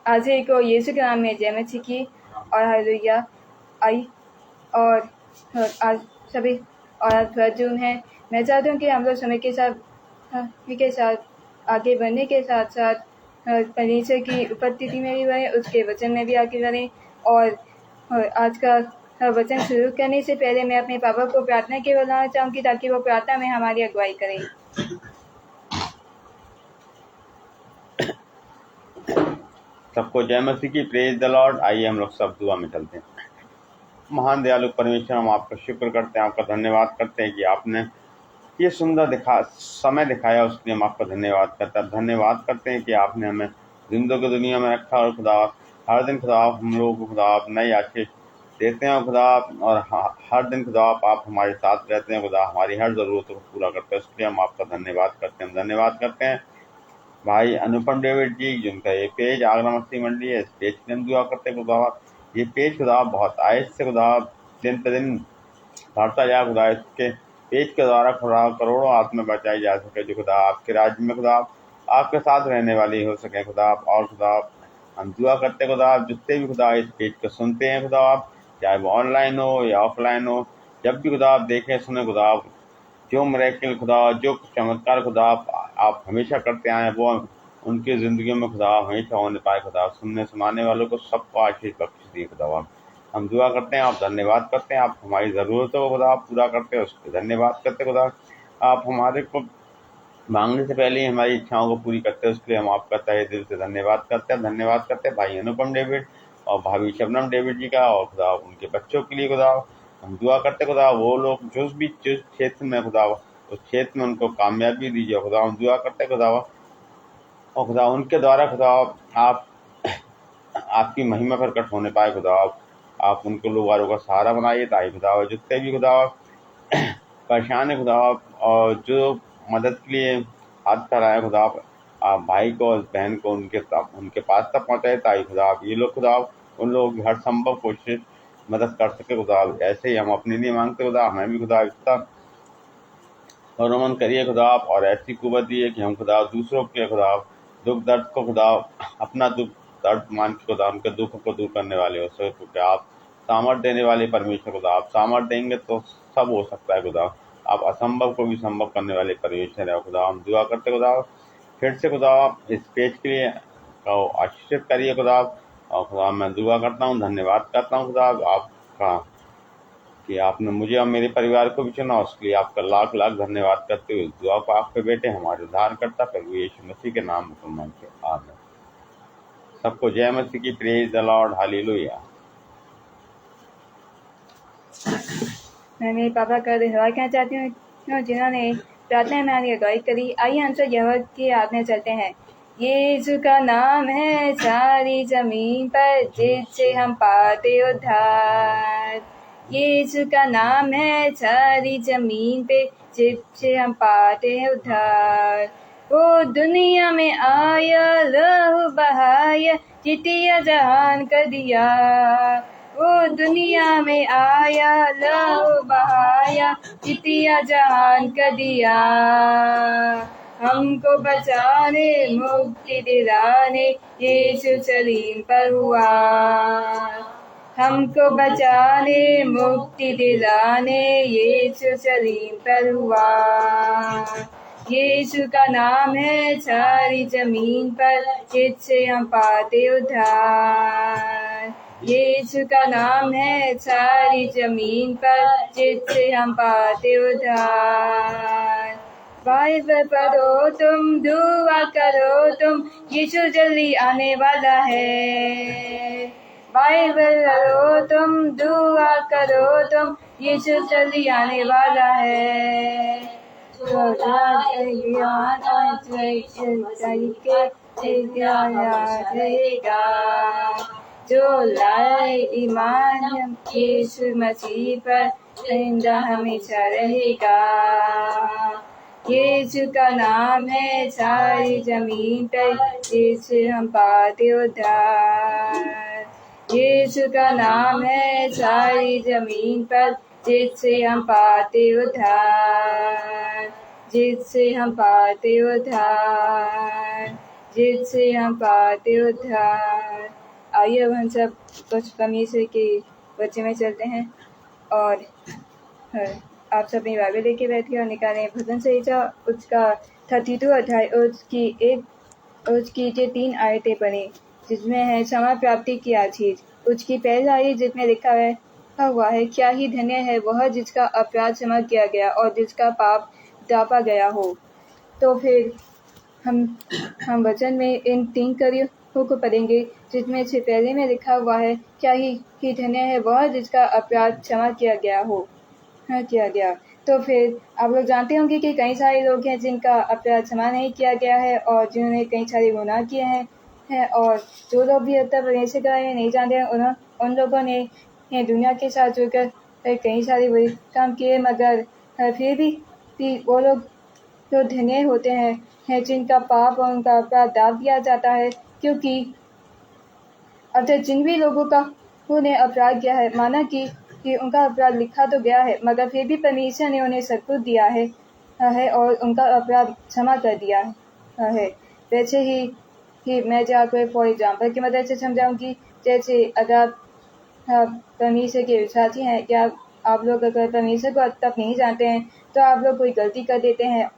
आज ही को यीशु के नाम में जय मसीह की और हालेलुया आई। और आज सभी और आज 12 जून है। मैं चाहती हूँ कि हम लोग समय के साथ आगे बढ़ने के साथ साथ परमेश्वर की उपस्थिति में भी बढ़ें, उसके वचन में भी आगे बढ़ें। और आज का वचन शुरू करने से पहले मैं अपने पापा को प्रार्थना के बुलाना चाहूँगी ताकि वो प्रार्थना में हमारी अगुवाई करें। सबको जय मसीह की, प्रेज द लॉर्ड। आइए हम लोग सब दुआ में चलते हैं। महान दयालु परमेश्वर, हम आपका शुक्र करते हैं, आपका धन्यवाद करते हैं कि आपने ये सुंदर समय दिखाया, उसके लिए हम आपका धन्यवाद करते हैं। धन्यवाद करते हैं कि आपने हमें जिंदगी दुनिया में रखा और खुदा हर दिन खुदा हम लोगों को खुदा आप नई आशीष देते हैं खुदा, और हर दिन खुदा आप हमारे साथ रहते हैं खुदा, हमारी हर ज़रूरतों को पूरा करते हैं। उसके लिए हम आपका धन्यवाद करते हैं। धन्यवाद करते हैं भाई अनुपम डेविड जी, जिनका ये पेज आगरा मसीह मंडी है, इस पेज की हम दुआ करते हैं खुदा ये पेज खुदा बहुत आयत से खुदा दिन पे दिन बढ़ता जाए खुदा, इसके पेज के द्वारा खुदा करोड़ों आत्मा बचाई जा सके, जो खुदा आपके राज्य में खुदा आपके साथ रहने वाली हो सके खुदा। और खुदा हम दुआ करते हैं खुदा, जितने भी खुदा इस पेज को सुनते हैं खुदा, चाहे वो ऑनलाइन हो या ऑफलाइन हो, जब भी खुदा आप देखें सुने खुदा, जो मिरेकल खुदा, जो चमत्कार खुदा आप हमेशा करते आए हैं, वो उनकी ज़िंदगी में खुदा हमेशा होने पाए खुदा। सुनने सुनाने वालों को सबको आशीष बख्श दिए खुदा। हम दुआ करते हैं, आप धन्यवाद करते हैं, आप हमारी ज़रूरतों को खुदा आप पूरा करते हैं, उसके धन्यवाद करते खुदा। आप हमारे को मांगने से पहले ही हमारी इच्छाओं को पूरी करते हैं, उसके लिए हम आपका तहे दिल से धन्यवाद करते हैं। धन्यवाद करते हैं भाई अनुपम डेविड और भाभी शबनम डेविड जी का, और खुदा उनके बच्चों के लिए खुदा हम दुआ करते खुदा, वो लोग जिस क्षेत्र में खुदा उस क्षेत्र में उनको कामयाबी दीजिए खुदा। हम दुआ करते खुदा, और खुदा उनके द्वारा खुदा आप आपकी महिमा प्रकट होने पाए खुदा। आप उनको लोगों का सहारा बनाइए, ताकि खुदा जितने भी खुदा परेशान है खुदा, और जो मदद के लिए हाथ फैलाए खुदा, आप भाई को और बहन को उनके पास तक पहुँचाए, ताकि खुदा आप ये लोग खुदा उन लोगों की हर संभव कोशिश मदद कर सके खुदा। ऐसे ही हम अपने लिए मांगते खुदा, हमें भी खुदा इतना रमन करिए खुदा आप, और ऐसी कुवत दिए कि हम खुदा दूसरों के खुदा दुख दर्द को खुदा अपना दुख दर्द मान के खुदा उनके दुख को दूर करने वाले हो सके, क्योंकि आप सामर्थ देने वाले परमेश्वर खुदा। आप सामर्थ देंगे तो सब हो सकता है खुदा। आप असंभव को भी संभव करने वाले परमेश्वर है खुदा। हम दुआ करते खुदा, फिर से खुदा इस पेज के लिए आशीषित करिए खुदा। और खुदा मैं दुआ करता हूँ, धन्यवाद करता हूँ खुदा आपका कि आपने मुझे और मेरे परिवार को भी चुना, उसके लिए आपका लाख लाख धन्यवाद करते हुए दुआ को आपके बेटे हमारे उद्धार करता प्रभु यीशु मसीह के नाम में मांगते आमीन। सबको जय मसीह की, प्रेज द लॉर्ड, हालेलुया। मैं मेरे पापा का धन्यवाद कहना चाहती हूँ जिन्होंने प्रार्थना में हमारी अगुवाई करी। आइए हम सब यहोवा की आज्ञा चलते हैं। यीशु का नाम है सारी जमीन पर, जिससे हम पाते उद्धार। यीशु का नाम है सारी जमीन पे, जिससे हम पाते हैं उद्धार। वो दुनिया में आया, लहू बहाया, जितिया जहान कर दिया। वो दुनिया में आया, लहू बहाया, जितिया जहान कर दिया। हमको बचाने मुक्ति दिलाने यीशु सलीम पर हुआ। हमको बचाने मुक्ति दिलाने यीशु सलीम पर हुआ। यीशु का नाम है सारी जमीन पर, जिससे हम पाते उद्धार। यीशु का नाम है सारी जमीन पर, जिससे हम पाते उद्धार। बाइबल पढ़ो तुम, दुआ करो तुम, यीशु जल्दी आने वाला है। बाइबल पढ़ो तुम, दुआ करो तुम, यीशु जल्दी आने वाला है। रहेगा जो लाए ईमान यीशु मसीह पर, जिंदा हमेशा रहेगा। यीशु का नाम है सारी जमीन पर, जिससे हम पाते उद्धार। यीशु का नाम है सारी जमीन पर, जिससे हम पाते उद्धार। जिससे हम पाते उद्धार, जिससे हम पाते उद्धार। आइए अब हम सब कुछ परमेश्वर के बच्चे में चलते हैं और आप सब अपनी बाइबल लेके बैठिए और निकालें भजन संहिता उसका 32 अध्याय और उसकी जो 3 आयतें पढ़ें, जिसमें है क्षमा प्राप्ति की आशीष। उसकी पहली आयत जिसमें लिखा हुआ है, क्या ही धन्य है वह जिसका अपराध क्षमा किया गया और जिसका पाप ढांपा गया हो। तो फिर हम वचन में इन 3 कार्यों को पढ़ेंगे, जिसमें से पहले में लिखा हुआ है, क्या ही धन्य है वह जिसका अपराध क्षमा किया गया। तो फिर आप लोग जानते होंगे कि कई सारे लोग हैं जिनका अपराध क्षमा नहीं किया गया है और जिन्होंने कई सारे गुनाह किए हैं और जो लोग भी उत्तर प्रदेश के बारे में नहीं जानते हैं उन लोगों ने दुनिया के साथ जुड़कर कई सारे बुरे काम किए, मगर फिर भी वो लोग जो धन्य होते हैं जिनका पाप और उनका अपराध डाल दिया जाता है, क्योंकि अर्थात जिन भी लोगों का उन्हें अपराध किया है, माना कि उनका अपराध लिखा तो गया है, मगर फिर भी परमेश्वर ने उन्हें सब कुछ दिया है और उनका अपराध क्षमा कर दिया है। वैसे ही मैं जो आपको फॉर एग्जाम्पल की मदद से समझाऊंगी, जैसे अगर आप परमेश्वर के विश्वासी हैं, क्या आप लोग अगर परमेश्वर को अब तक नहीं जानते हैं तो आप लोग कोई गलती कर देते हैं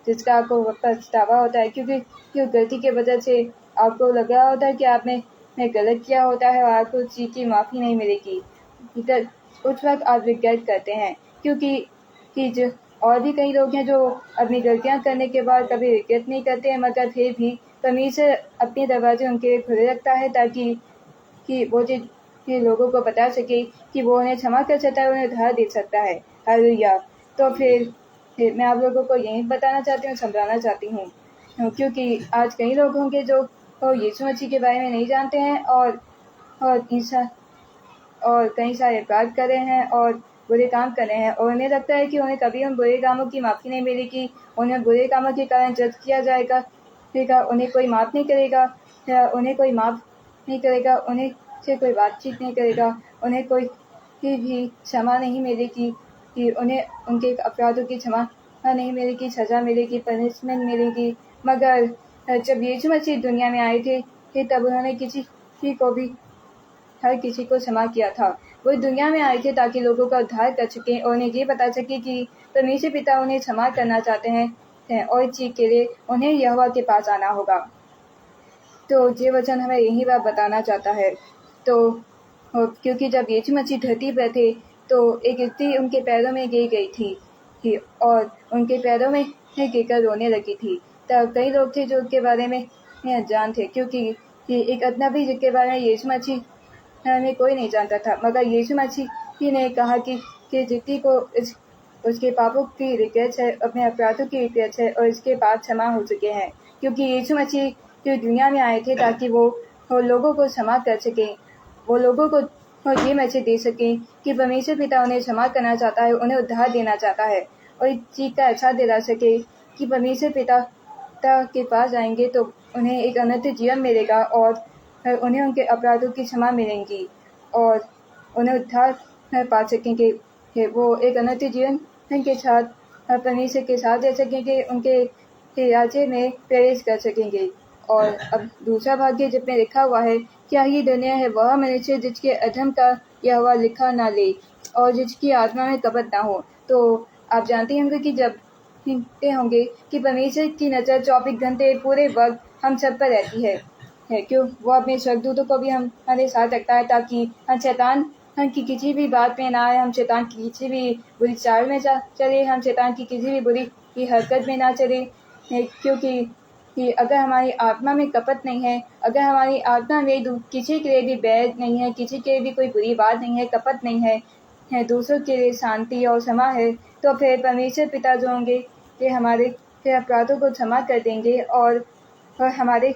जिसका आपको पछतावा होता है, क्योंकि गलती के वजह से आपको लग रहा होता है कि आपने गलत किया होता है और आपको उस चीज़ की माफ़ी नहीं मिलेगी। उस वक्त आप रिग्रेट करते हैं, क्योंकि जो और भी कई लोग हैं जो अपनी गलतियां करने के बाद कभी रिग्रेट नहीं करते हैं, मगर फिर भी परमेश्वर अपने दरवाजे उनके लिए खुले रखता है ताकि वो लोगों को बता सके कि वो उन्हें क्षमा कर सकता है, उन्हें उद्धार दे सकता है। हालेलुया। तो फिर मैं आप लोगों को यही बताना चाहती हूँ, समझाना चाहती हूँ, क्योंकि आज कई लोग होंगे जो यीशु मसीह के बारे में नहीं जानते हैं और कई सारे अपराध कर रहे हैं और बुरे काम कर रहे हैं, और उन्हें लगता है कि उन्हें कभी उन बुरे कामों की माफ़ी नहीं मिलेगी, उन्हें बुरे कामों के कारण जज किया जाएगा, उन्हें कोई माफ़ नहीं करेगा, उन्हें से कोई बातचीत नहीं करेगा, उन्हें कोई भी क्षमा नहीं मिलेगी, कि उन्हें उनके अपराधों की क्षमा नहीं मिलेगी, सज़ा मिलेगी, पनिशमेंट मिलेगी। मगर जब यीशु मसीह दुनिया में आए थे तब उन्होंने हर किसी को क्षमा किया था। वो दुनिया में आए थे ताकि लोगों का उद्धार कर सकें और उन्हें ये बता सके कि परमेश्वर पिता उन्हें क्षमा करना चाहते हैं और इस चीज़ के लिए उन्हें यहोवा के पास आना होगा। तो ये वचन हमें यही बात बताना चाहता है। तो क्योंकि जब यीशु मसीह धरती पर थे तो एक स्त्री उनके पैरों में गिर गई थी और उनके पैरों में गिरकर रोने लगी थी। तब कई लोग थे जो उसके बारे में अनजान थे, क्योंकि एक अजनबी जिसके बारे में यीशु मसीह में कोई नहीं जानता था, मगर यीशु मसीह ने कहा कि जिसकी को उसके पापों की रिग्रेट है, अपने अपराधों की रिग्रेट है और इसके पाप क्षमा हो चुके हैं, क्योंकि यीशु मसीह जो दुनिया में आए थे ताकि वो लोगों को क्षमा कर सकें, वो लोगों को ये मैसेज दे सकें कि परमेश्वर पिता उन्हें क्षमा करना चाहता है, उन्हें उद्धार देना चाहता है और इस चीज़ का एहसास दिला सके कि परमेश्वर पिता के पास जाएंगे तो उन्हें एक अनंत जीवन मिलेगा और उन्हें उनके अपराधों की क्षमा मिलेंगी और उन्हें उद्धार पा सकेंगे। वो एक अनंत जीवन के साथ परमेश्वर के साथ रह सकेंगे, उनके राज्य में प्रवेश कर सकेंगे। और अब दूसरा भाग्य जिसमें लिखा हुआ है, क्या ही धन्य है वह मनुष्य जिसके अधर्म का यहोवा लिखा ना ले और जिसकी आत्मा में कपट ना हो। तो आप जानते होंगे कि जब होंगे कि परमेश्वर की नज़र 24 घंटे पूरे वक्त हम सब पर रहती है क्यों वो अपने स्वर्गदूतों को भी हमारे साथ रखता है ताकि हम शैतान की किसी भी बात में ना आए, हम शैतान की किसी भी बुरी चाल में चले, हम शैतान की किसी भी बुरी हरकत में ना चले, क्योंकि अगर हमारी आत्मा में कपट नहीं है, अगर हमारी आत्मा में किसी के लिए भी बैर नहीं है, किसी के लिए भी कोई बुरी बात नहीं है, कपट नहीं है, दूसरों के लिए शांति और क्षमा है, तो फिर परमेश्वर पिता जो होंगे ये हमारे अपराधों को क्षमा कर देंगे और हमारे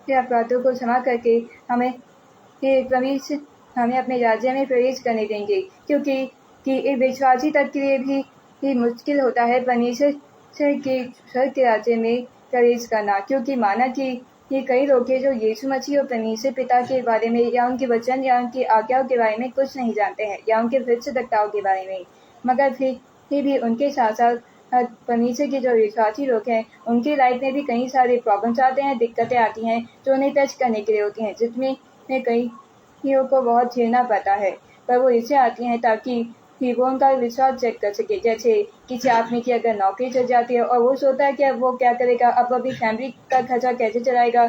अपराधों को क्षमा करके हमें अपने राज्य में प्रवेश करने देंगे, क्योंकि एक विश्वासी तक के लिए भी मुश्किल होता है परमेश्वर के स्वर्ग के राज्य में प्रवेश करना, क्योंकि माना कि ये कई लोग हैं जो यीशु मसीह और परमेश्वर पिता के बारे में या उनके वचन या उनकी आज्ञाओं के बारे में कुछ नहीं जानते हैं या उनके वृक्षदक्ताओं के बारे में, मगर फिर भी उनके साथ साथ परमेश्वर के जो विश्वासी लोग हैं उनकी लाइफ में भी कई सारे प्रॉब्लम्स आते हैं, दिक्कतें आती हैं जो उन्हें टच करने के लिए होती हैं, जिसमें कईयों को बहुत झेलना पड़ता है, पर वो इससे आती हैं ताकि वो उनका विश्वास चेक कर सके। जैसे किसी आदमी की अगर नौकरी चल जाती है और वो सोचता है कि अब वो क्या करेगा, अब अपनी फैमिली का खर्चा कैसे चलाएगा,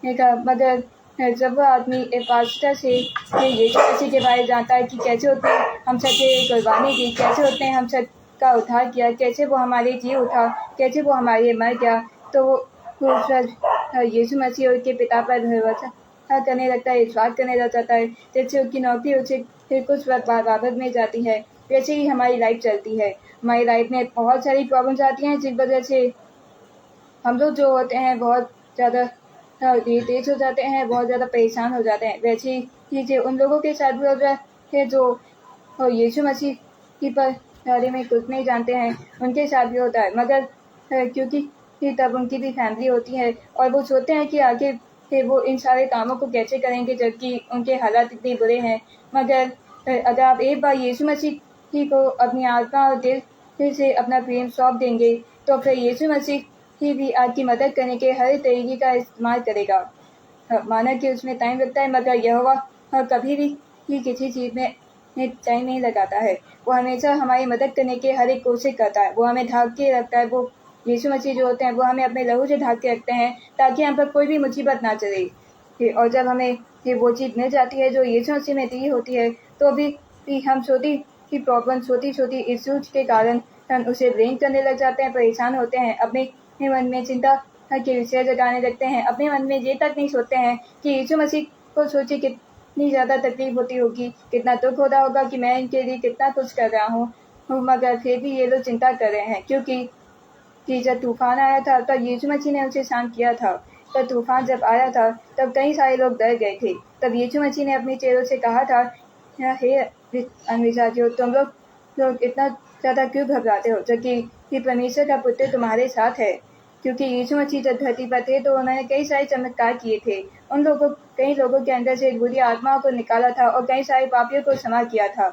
मगर जब वो आदमी पास्ता से यीशु मसीह के बारे में जानता है कि कैसे उसने हम सब की कुर्बानी दी, कैसे उसने हम सब का उद्धार किया, कैसे वो हमारे जी उठा, कैसे वो हमारे लिए मर गया, तो वो यीशु मसीह और उसके पिता पर भरोसा करने लगता है, विश्वास करने लग जाता है। जैसे उसकी नौकरी उसे फिर कुछ वक्त बाद वापस मिल जाती है, वैसे ही हमारी लाइफ चलती है। हमारी लाइफ में बहुत सारी प्रॉब्लम्स आती हैं जिस वजह से हम लोग जो होते हैं बहुत ज़्यादा इरिटेट हो जाते हैं, बहुत ज़्यादा परेशान हो जाते हैं। वैसे ही जो उन लोगों के साथ भी हो रहा है जो यीशु मसीह के बारे में कुछ नहीं जानते हैं, उनके साथ भी होता है। मगर क्योंकि तब उनकी भी फैमिली होती है और वो सोचते हैं कि आगे फिर वो इन सारे कामों को कैसे करेंगे जबकि उनके हालात इतने बुरे हैं। मगर अगर आप एक बार यीशु मसीह को अपनी आत्मा और दिल से अपना प्रेम सौंप देंगे तो फिर यीशु मसीह ही भी आपकी मदद करने के हर तरीके का इस्तेमाल करेगा। माना कि उसमें टाइम लगता है, मगर यहोवा कभी भी किसी चीज़ में टाइम नहीं लगाता है। वो हमेशा हमारी मदद करने की हर एक कोशिश करता है। वो हमें ढाँक के रखता है। वो यीशु मसीह जो होते हैं वो हमें अपने लहू से ढाँक के रखते हैं ताकि हम पर कोई भी मुसीबत ना चले। और जब हमें वो चीज़ मिल जाती है जो यीशु मसीह में दी होती है, तो भी हम छोटी सी प्रॉब्लम, छोटी छोटी इश्यूज के कारण हम उसे ब्लेम करने लग जाते हैं, परेशान होते हैं, अपने मन में चिंता के विषय जगाने लगते हैं। अपने मन में ये तक नहीं सोचते हैं कि यीशु मसीह को सोचे कितनी ज़्यादा तकलीफ होती होगी, कितना दुख होता होगा कि मैं इनके लिए कितना कुछ कर रहा हूँ, मगर फिर भी ये लोग चिंता कर रहे हैं। क्योंकि जब तूफान आया था तब यीशु मसीह ने उसे शांत किया था। तब तूफान जब आया था तब कई सारे लोग डर गए थे। तब यीशु मसीह ने अपने चेलों से कहा था, हे अविश्वासियों, तुम लोग इतना ज़्यादा क्यों घबराते हो, जबकि परमेश्वर का पुत्र तुम्हारे साथ है। क्योंकि यीशु मसीह जब धरती पर थे तो उन्होंने कई सारे चमत्कार किए थे। कई लोगों के अंदर से बुरी आत्माओं को निकाला था और कई सारे पापियों को क्षमा किया था।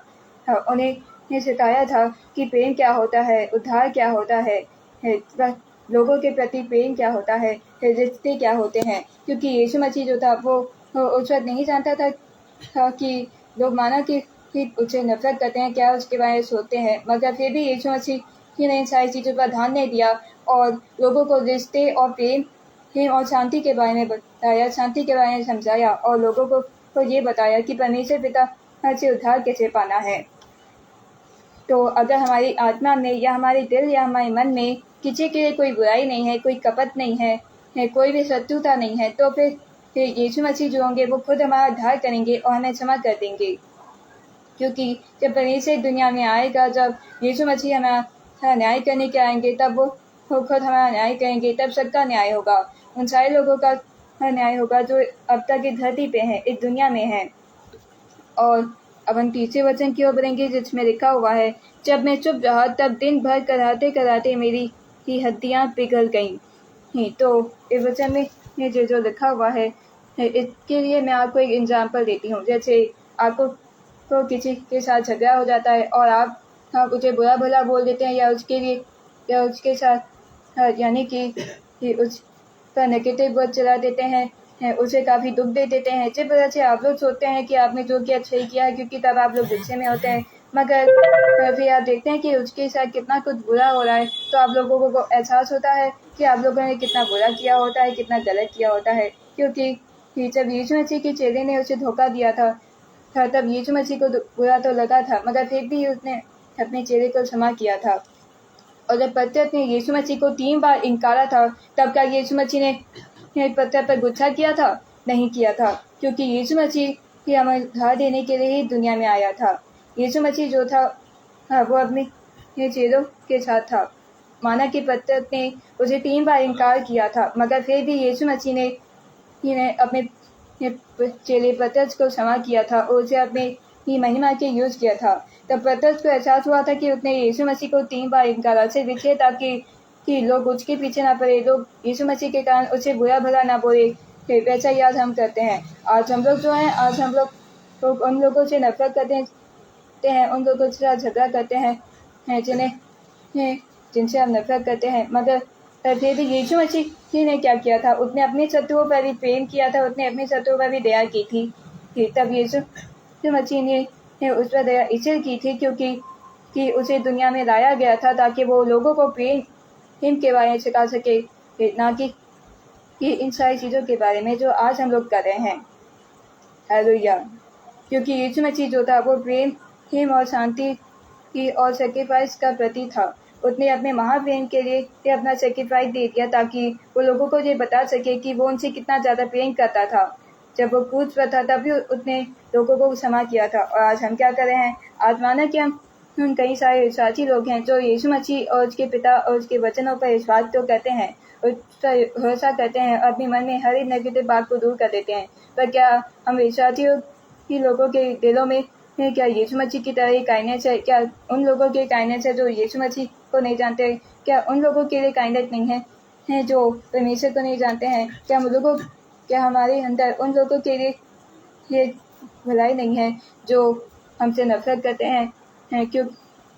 उन्हें सिखाया था कि प्रेम क्या होता है, उद्धार क्या होता है, लोगों के प्रति प्रेम क्या होता है, रिश्ते क्या होते हैं। क्योंकि यीशु मसीह जो था वो उस वक्त नहीं जानता था कि लोग माना कि उससे नफरत करते हैं, क्या उसके बारे में सोचते हैं, मगर फिर भी यीशु मसीह ने इन सारी चीज़ों पर ध्यान नहीं दिया और लोगों को रिश्ते और प्रेम और शांति के बारे में बताया, शांति के बारे में समझाया और लोगों को ये बताया कि परमेश्वर पिता से उद्धार कैसे पाना है। तो अगर हमारी आत्मा में या हमारे दिल या हमारे मन में किसी के लिए कोई बुराई नहीं है, कोई कपट नहीं है, कोई भी शत्रुता नहीं है, तो फिर यीशु मसीह जो होंगे वो खुद हमारा उद्धार करेंगे और हमें क्षमा कर देंगे। क्योंकि जब परमेश्वर दुनिया में आएगा, जब यीशु मसीह हमारा न्याय करने के आएंगे, तब वो खुद हमारा न्याय करेंगे। तब सबका न्याय होगा, उन सारे लोगों का न्याय होगा जो अब तक इस धरती पे हैं, इस दुनिया में हैं। और अब हम तीसरे वचन की ओर बढ़ेंगे जिसमें लिखा हुआ है, जब मैं चुप रहा तब दिन भर कराते कराते मेरी ही हड्डियाँ पिघल गईं। तो इस वचन में जो लिखा हुआ है, इसके लिए मैं आपको एक एग्जाम्पल देती हूँ। जैसे आपको तो किसी के साथ झगड़ा हो जाता है और आप उसे बुरा भला बोल देते हैं या उसके साथ यानी कि उसका नेगेटिव वर्ड चला देते हैं, उसे काफ़ी दुख दे देते हैं। जिस वजह से आप लोग सोचते हैं कि आपने जो किया सही किया है, क्योंकि तब आप लोग गुस्से में होते हैं। मगर फिर आप देखते हैं कि उसके साथ कितना कुछ बुरा हो रहा है, तो आप लोगों को एहसास होता है कि आप लोगों ने कितना बुरा किया होता है, कितना गलत किया होता है। क्योंकि जब यीशु मसीह के चेले ने उसे धोखा दिया था तब यीशु मसीह को बुरा तो लगा था, मगर फिर भी उसने अपने चेले को क्षमा किया था। और जब पतरस ने यीशु मसीह को 3 बार इनकारा था, तब क्या यीशु मसीह ने पतरस पर गुस्सा किया था? नहीं किया था, क्योंकि यीशु मसीह ही हमें उद्धार देने के लिए ही दुनिया में आया था। यीशु मसीह जो था वो अपने चेलों के साथ था। माना कि पतरस ने उसे 3 बार इनकार किया था, मगर फिर भी यीशु मसीह ने अपने चेले पतरस को क्षमा किया था और उसे अपने ही महिमा के यूज किया था। तब पतरस को एहसास हुआ था कि उसने यीशु मसीह को 3 बार इनकारा से इसलिए ताकि लोग उसके पीछे ना पड़े, लोग यीशु मसीह के कारण उसे बुरा भला ना बोले। वैसा याद हम करते हैं। आज हम लोग जो हैं, आज हम लोग उन लोगों से नफरत करते हैं, उन लोगों से झगड़ा करते हैं जिनसे हम नफरत करते हैं। मगर पर फिर भी यीशु मसीह ने क्या किया था, उसने अपने शत्रुओं पर भी प्रेम किया था, उसने अपने शत्रुओं पर भी दया की थी। तब यीशु मसीह ने उस पर दया इसलिए की थी क्योंकि कि उसे दुनिया में लाया गया था ताकि वो लोगों को प्रेम के बारे में सिखा सके, ना कि इन सारी चीज़ों के बारे में जो आज हम लोग कर रहे हैं। हालेलुया। क्योंकि यीशु मसीह जो था वो प्रेम और शांति की और सेक्रीफाइस का प्रतीक था। उसने अपने महाप्रेम के लिए अपना सेक्रीफाइस दे दिया ताकि वो लोगों को ये बता सके कि वो उनसे कितना ज़्यादा प्रेम करता था। जब वो क्रूस पर था तभी उसने लोगों को क्षमा किया था। और आज हम क्या कर रहे हैं, आज माना कि हम कई सारे विश्वासी लोग हैं जो यीशु मसीह और उसके पिता और उसके वचनों पर विश्वास तो करते हैं, उस पर भरोसा करते हैं, अपने मन में हर एक नेगेटिव बात को दूर कर देते हैं। पर क्या हम विश्वासियों की लोगों के दिलों में क्या यीशु मसीह की तरह ही काइंडनेस है? क्या उन लोगों के काइंडनेस है जो यीशु मसीह को नहीं जानते? क्या उन लोगों के लिए काइंडनेस नहीं है जो परमेश्वर को नहीं जानते हैं? क्या हमारे अंदर उन लोगों के लिए ये भलाई नहीं है जो हमसे नफरत करते हैं क्यों?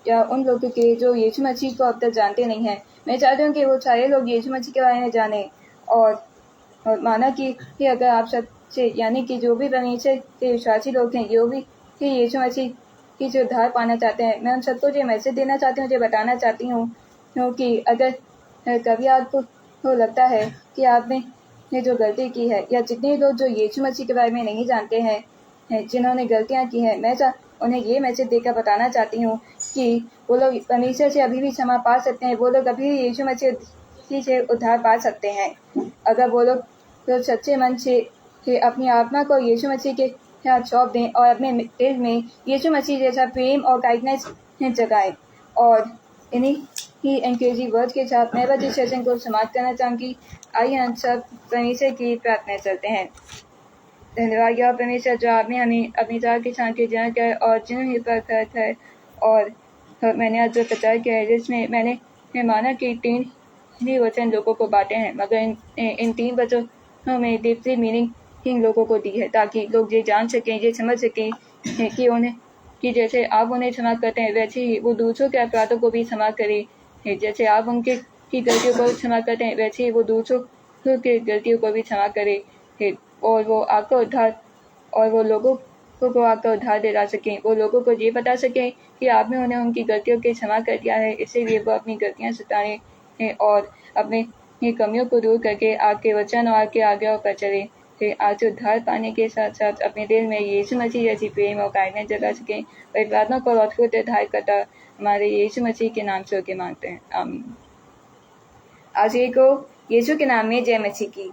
या उन लोगों के जो यीशु मसीह को अब तक जानते नहीं हैं? मैं चाहती हूँ कि वो सारे लोग यीशु मसीह के बारे में जानें और माना कि अगर आप सबसे यानी कि जो भी परमेश्वर के विश्वासी लोग हैं, जो भी कि यीशु मसीह की जो उद्धार पाना चाहते हैं, मैं उन सबको ये मैसेज देना चाहती हूँ, ये बताना चाहती हूँ कि अगर कभी आपको लगता है कि आपने ये जो गलती की है, या जितने लोग जो यीशु मसीह के बारे में नहीं जानते हैं जिन्होंने गलतियाँ की हैं, मैं उन्हें ये मैसेज देकर बताना चाहती हूँ कि वो लोग परमेश्वर से अभी भी क्षमा पा सकते हैं, वो लोग अभी भी यीशु मसीह से उद्धार पा सकते हैं। अगर वो लोग सच्चे मन से अपनी आत्मा को यीशु मसीह के हाथ सौंप दें और अपने दिल में यीशु मसीह जैसा प्रेम और काइंडनेस जगाएं। और इन्हीं ही एनकरेजिंग वर्ड के साथ मैं बस इस सेशन को समाप्त करना चाहूँगी। आइए हम सब परमेश्वर की प्रार्थना चलते हैं। धन्यवाद या परमेश्वर जो आपने हमें अपनी चार के साथ के जान किया और जिन्हें पर खर्च है, और मैंने आज जो प्रचार किया है जिसमें मैंने माना कि 3 ही वचन लोगों को बांटे हैं, मगर इन 3 वचनों में डीपली मीनिंग इन लोगों को दी है ताकि लोग ये जान सकें, ये समझ सकें कि जैसे आप उन्हें क्षमा करते हैं वैसे ही वो दूसरों के अपराधों को भी क्षमा करें। जैसे आप उनके की गलतियों को क्षमा करते हैं वैसे ही वो दूसरों की गलतियों को भी क्षमा करें, और वो आपका उद्धार और वो लोगों को आपका उद्धार दिला सकें। वो लोगों को ये बता सकें कि आपने उन्हें उनकी गलतियों के क्षमा कर दिया है, इसीलिए वो अपनी गलतियाँ सुधारें और अपने कमियों को दूर करके आपके वचन और आपके आज्ञाओं पर चलें। आज उद्धार पाने के साथ साथ अपने दिल में यीशु मसीह जैसी प्रेम और काइंडनेस जगा सकें। और प्रार्थना को अद्भुत उद्धार करता हमारे यीशु मसीह के नाम से होके मांगते हैं, आमीन। आज को यीशु के नाम में जय मसीह की।